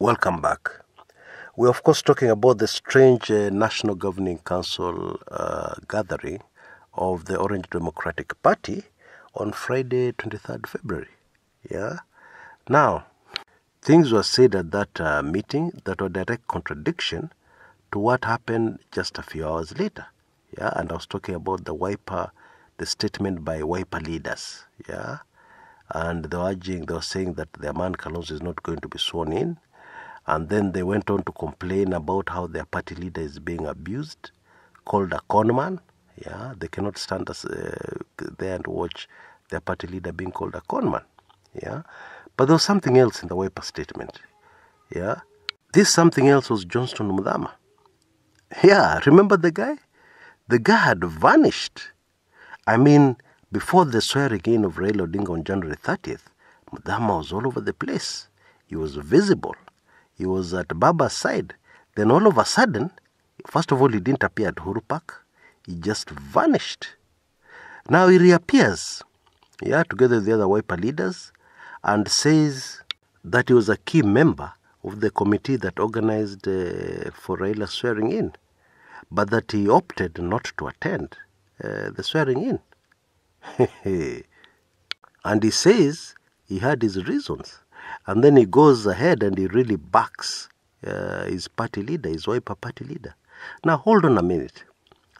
Welcome back. We're of course talking about the strange National Governing Council gathering of the Orange Democratic Party on Friday, 23rd February. Yeah. Now, things were said at that meeting that were direct contradiction to what happened just a few hours later. Yeah, and I was talking about the statement by Wiper leaders. Yeah, and they were saying that their man Kalonzo is not going to be sworn in. And then they went on to complain about how their party leader is being abused, called a conman. Yeah, they cannot stand there and watch their party leader being called a conman. Yeah, but there was something else in the Wiper statement. Yeah, this something else was Johnston Muthama. Yeah, remember the guy? The guy had vanished. I mean, before the swearing in of Raila Odinga on January 30th, Muthama was all over the place. He was visible. He was at Baba's side. Then all of a sudden, first of all, he didn't appear at Uhuru Park. He just vanished. Now he reappears, together with the other Wiper leaders, and says that he was a key member of the committee that organized for Raila swearing in, but that he opted not to attend the swearing in. And he says he had his reasons. And then he goes ahead and he really backs his party leader, his Wiper party leader. Now, hold on a minute.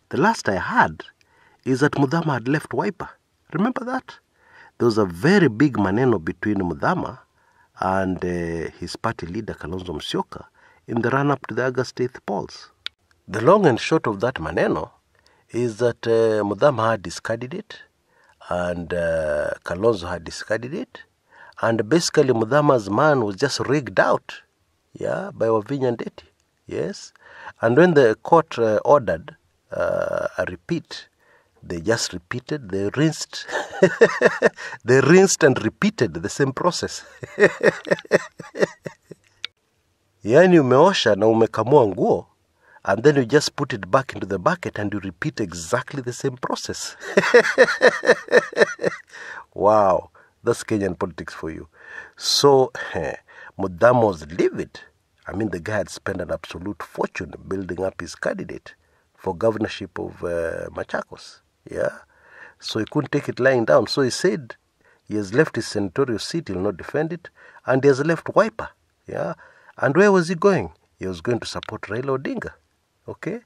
The last I heard is that Muthama had left Wiper. Remember that? There was a very big maneno between Muthama and his party leader, Kalonzo Musyoka, in the run-up to the August 8th polls. The long and short of that maneno is that Muthama had discarded it, and Kalonzo had discarded it. And basically, Muthama's man was just rigged out, by Wavinya Ndeti, yes. And when the court ordered a repeat, they just repeated, they rinsed, they rinsed and repeated the same process. Yani umeosha na umekamua nguo, and then you just put it back into the bucket and you repeat exactly the same process. Wow. That's Kenyan politics for you. So, Muthama was livid. I mean, the guy had spent an absolute fortune building up his candidate for governorship of Machakos. Yeah. So he couldn't take it lying down. So he said he has left his senatorial seat, he will not defend it, and he has left Wiper. Yeah. And where was he going? He was going to support Raila Odinga. Okay.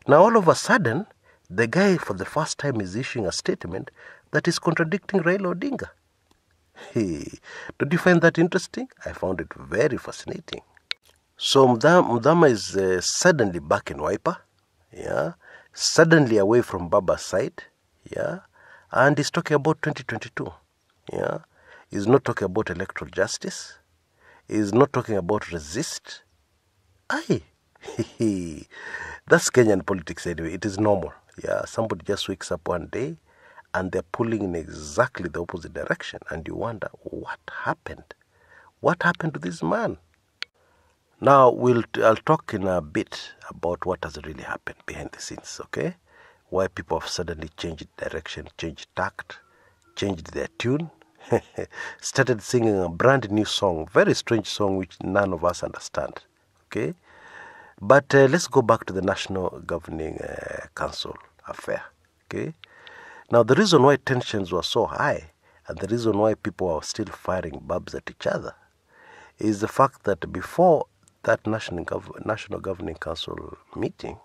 Now, all of a sudden, the guy for the first time is issuing a statement that is contradicting Raila Odinga. Hey, did you find that interesting? I found it very fascinating. So Muthama is suddenly back in Wiper, suddenly away from Baba's side, and he's talking about 2022, He's not talking about electoral justice. He's not talking about resist. Aye, that's Kenyan politics anyway. It is normal. Somebody just wakes up one day and they're pulling in exactly the opposite direction. And you wonder, what happened? What happened to this man? Now, I'll talk in a bit about what has really happened behind the scenes, okay? Why people have suddenly changed direction, changed tact, changed their tune, started singing a brand new song, very strange song which none of us understand, okay? But let's go back to the National Governing Council affair, okay? Now, the reason why tensions were so high and the reason why people are still firing barbs at each other is the fact that before that National Governing Council meeting,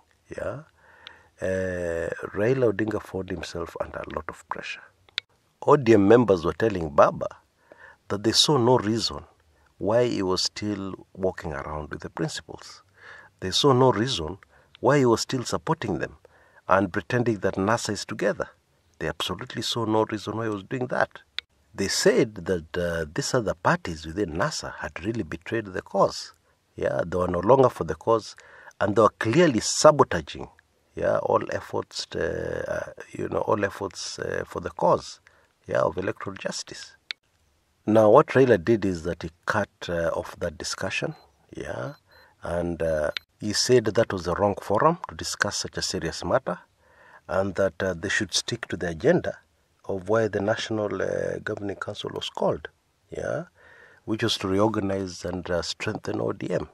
Raila Odinga found himself under a lot of pressure. ODM members were telling Baba that they saw no reason why he was still walking around with the principals. They saw no reason why he was still supporting them and pretending that NASA is together. They absolutely saw no reason why he was doing that. They said that these other parties within NASA had really betrayed the cause. They were no longer for the cause, and they were clearly sabotaging, all efforts, for the cause, of electoral justice. Now, what Raila did is that he cut off that discussion, and he said that was the wrong forum to discuss such a serious matter, and that they should stick to the agenda of why the National Governing Council was called, which was to reorganize and strengthen ODM,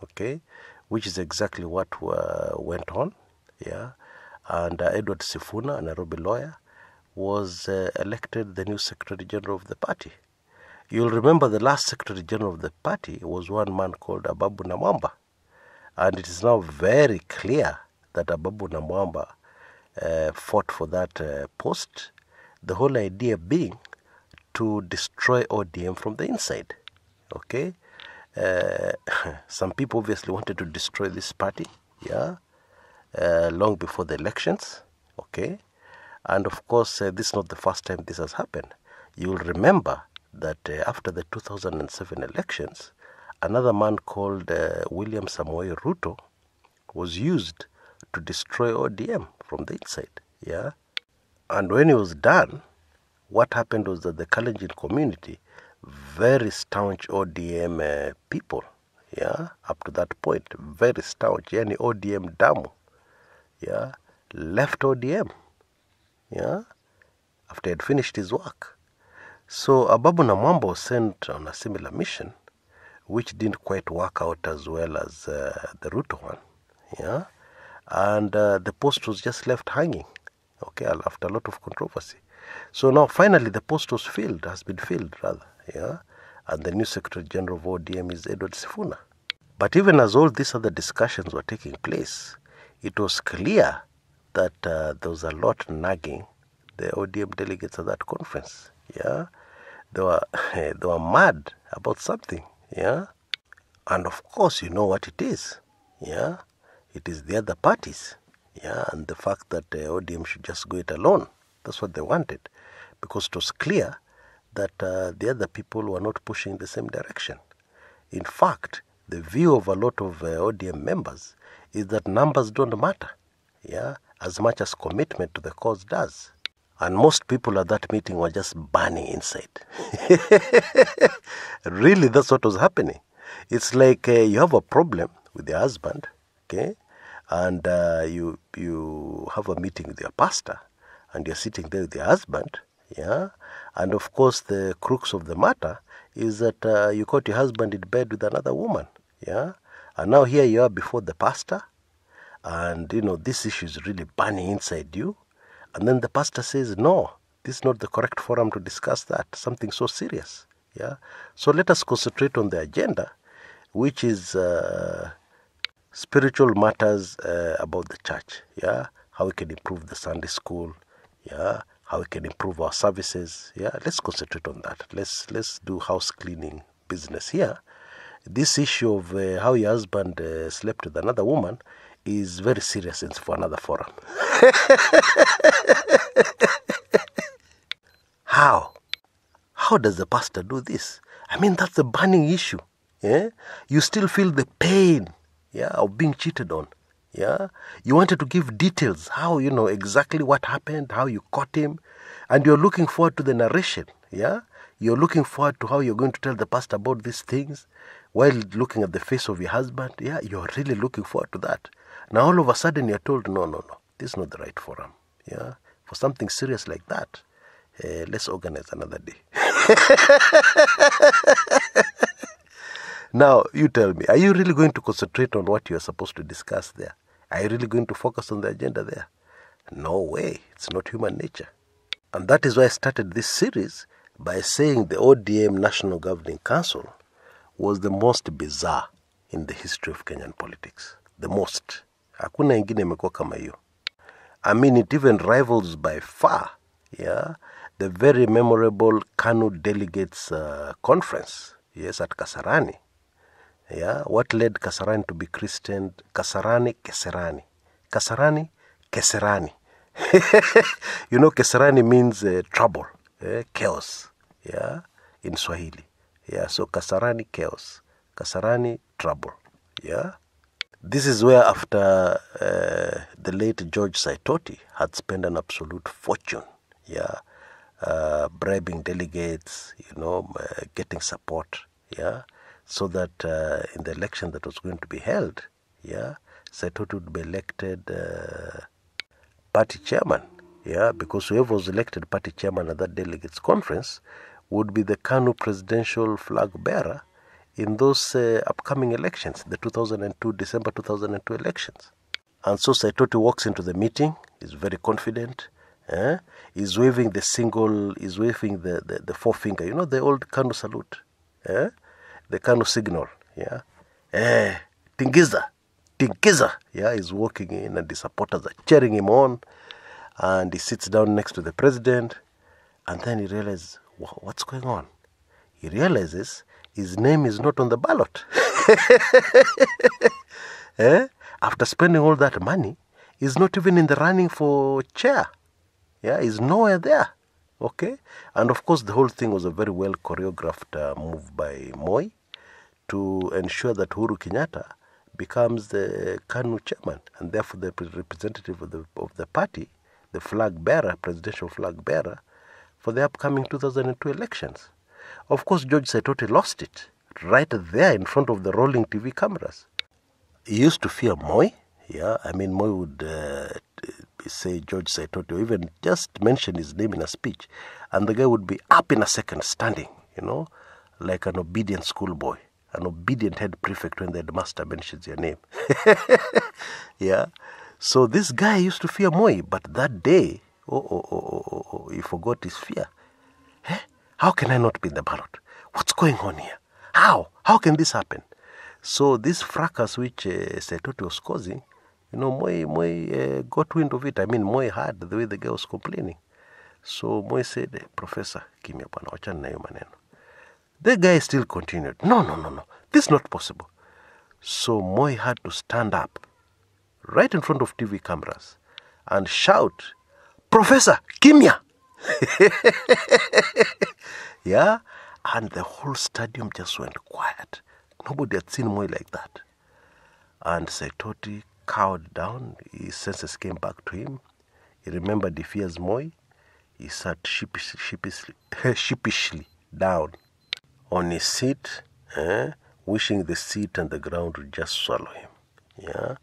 okay, which is exactly what went on, yeah. And Edward Sifuna, a Nairobi lawyer, was elected the new Secretary General of the party. You'll remember the last Secretary General of the party was one man called Ababu Namwamba. And it is now very clear that Ababu Namwamba fought for that post, the whole idea being to destroy ODM from the inside. Okay? Some people obviously wanted to destroy this party, yeah, long before the elections. Okay? And of course, this is not the first time this has happened. You'll remember that after the 2007 elections, another man called William Samoei Ruto was used to destroy ODM from the inside, yeah. And when it was done, what happened was that the Kalenjin community, very staunch ODM people, yeah, up to that point, very staunch, yani ODM damu, yeah, left ODM, yeah, after he had finished his work. So Ababu Namwamba was sent on a similar mission, which didn't quite work out as well as the Ruto one, yeah, and the post was just left hanging, okay, after a lot of controversy. So now finally the post was filled, has been filled rather, yeah, and the new Secretary General of ODM is Edward Sifuna. But even as all these other discussions were taking place, it was clear that there was a lot nagging the ODM delegates at that conference, yeah. They were mad about something, yeah. And of course, you know what it is, yeah. It is the other parties, yeah, and the fact that ODM should just go it alone. That's what they wanted, because it was clear that the other people were not pushing the same direction. In fact, the view of a lot of ODM members is that numbers don't matter, yeah, as much as commitment to the cause does. And most people at that meeting were just burning inside. Really, that's what was happening. It's like you have a problem with your husband, okay, and you have a meeting with your pastor, and you're sitting there with your husband, yeah, and of course the crux of the matter is that you caught your husband in bed with another woman, yeah, and now here you are before the pastor, and you know this issue is really burning inside you. And then the pastor says, no, this is not the correct forum to discuss that, something so serious. Yeah. So let us concentrate on the agenda, which is spiritual matters about the church. Yeah. How we can improve the Sunday school. Yeah. How we can improve our services. Yeah. Let's concentrate on that. Let's do house cleaning business here. This issue of how your husband slept with another woman is very serious and for another forum. How does the pastor do this? I mean, that's a burning issue. Yeah? You still feel the pain, yeah, of being cheated on. Yeah? You wanted to give details, how, you know, exactly what happened, how you caught him, and you're looking forward to the narration. Yeah? You're looking forward to how you're going to tell the pastor about these things while looking at the face of your husband. Yeah, you're really looking forward to that. Now all of a sudden you're told, no, this is not the right forum. Yeah, for something serious like that, let's organize another day. Now, you tell me, are you really going to concentrate on what you're supposed to discuss there? Are you really going to focus on the agenda there? No way. It's not human nature. And that is why I started this series by saying the ODM National Governing Council was the most bizarre in the history of Kenyan politics. The most. Hakuna ingine imekuwa kama hiyo. I mean, it even rivals by far, yeah, the very memorable KANU Delegates Conference, yes, at Kasarani. Yeah, what led Kasarani to be christened Kasarani Keserani. Kasarani Keserani. You know, Keserani means trouble, chaos, yeah, in Swahili. Yeah, so Kasarani chaos, Kasarani trouble, yeah. This is where after the late George Saitoti had spent an absolute fortune, yeah, bribing delegates, you know, getting support, yeah, so that in the election that was going to be held, yeah, Saitoti would be elected party chairman, yeah, because whoever was elected party chairman at that delegates conference would be the KANU presidential flag bearer in those upcoming elections, the December 2002 elections. And so Saitoti walks into the meeting, is very confident, he's waving the forefinger, you know, the old KANU salute, the KANU signal, yeah. Tingiza, yeah, he's walking in and the supporters are cheering him on, and he sits down next to the president, and then he realizes, what's going on? He realizes his name is not on the ballot. After spending all that money, he's not even in the running for chair. Yeah, he's nowhere there. Okay? And of course, the whole thing was a very well choreographed move by Moi to ensure that Uhuru Kenyatta becomes the KANU chairman and therefore the representative of the party, the flag bearer, presidential flag bearer, for the upcoming 2002 elections. Of course, George Saitoti lost it right there in front of the rolling TV cameras. He used to fear Moi. Yeah, I mean, Moi would say George Saitoti, or even just mention his name in a speech, and the guy would be up in a second, standing, you know, like an obedient schoolboy, an obedient head prefect when the headmaster mentions your name. Yeah, so this guy used to fear Moi, but that day, he forgot his fear. How can I not be in the ballot? What's going on here? How can this happen? So this fracas which Saitoti was causing, you know, Moi got wind of it. I mean, Moi heard the way the guy was complaining. So Moi said, Professor, kimya bwana, wachana na hiyo maneno. The guy still continued. No. This is not possible. So Moi had to stand up right in front of TV cameras and shout, Professor, kimya! Yeah, and the whole stadium just went quiet. Nobody had seen Moi like that. And Saitoti cowed down. His senses came back to him. He remembered he fears Moi. He sat sheepishly down on his seat, wishing the seat and the ground would just swallow him. Yeah,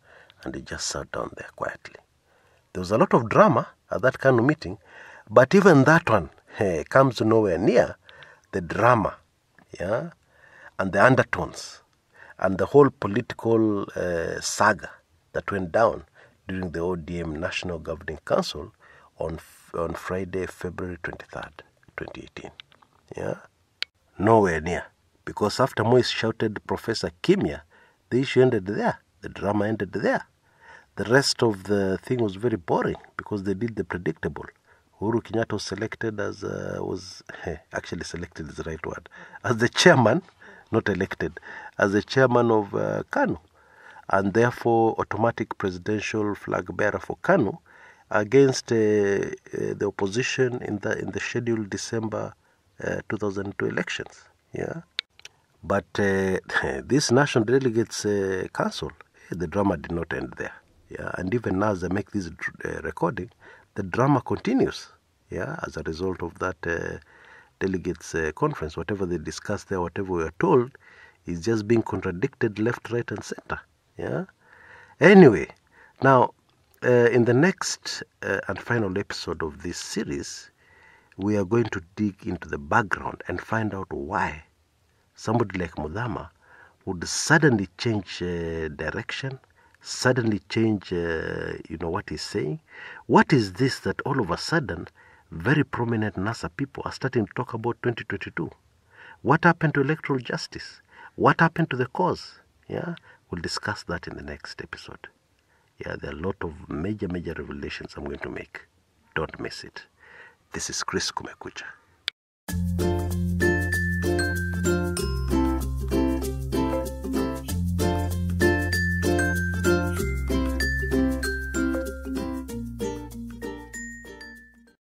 and he just sat down there quietly. There was a lot of drama at that kind of meeting, but even that one comes nowhere near the drama, yeah, and the undertones, and the whole political saga that went down during the ODM National Governing Council on Friday, February 23rd, 2018. Yeah, nowhere near, because after Moi shouted Professor Kimya, the issue ended there. The drama ended there. The rest of the thing was very boring because they did the predictable. Uhuru Kenyatta was selected as actually selected is the right word, as the chairman, not elected, as the chairman of KANU, and therefore automatic presidential flag bearer for KANU against the opposition in the scheduled December 2002 elections. Yeah, but this National Delegates Council, the drama did not end there. Yeah, and even now as I make this recording, the drama continues. Yeah, as a result of that delegates conference, whatever they discussed there, whatever we are told, is just being contradicted left, right, and center. Yeah. Anyway, now in the next and final episode of this series, we are going to dig into the background and find out why somebody like Mudhama would suddenly change direction, suddenly change, what he's saying. What is this that all of a sudden very prominent NASA people are starting to talk about 2022? What happened to electoral justice? What happened to the cause? Yeah, we'll discuss that in the next episode. Yeah, there are a lot of major revelations I'm going to make. Don't miss it. This is Chris Kumekucha.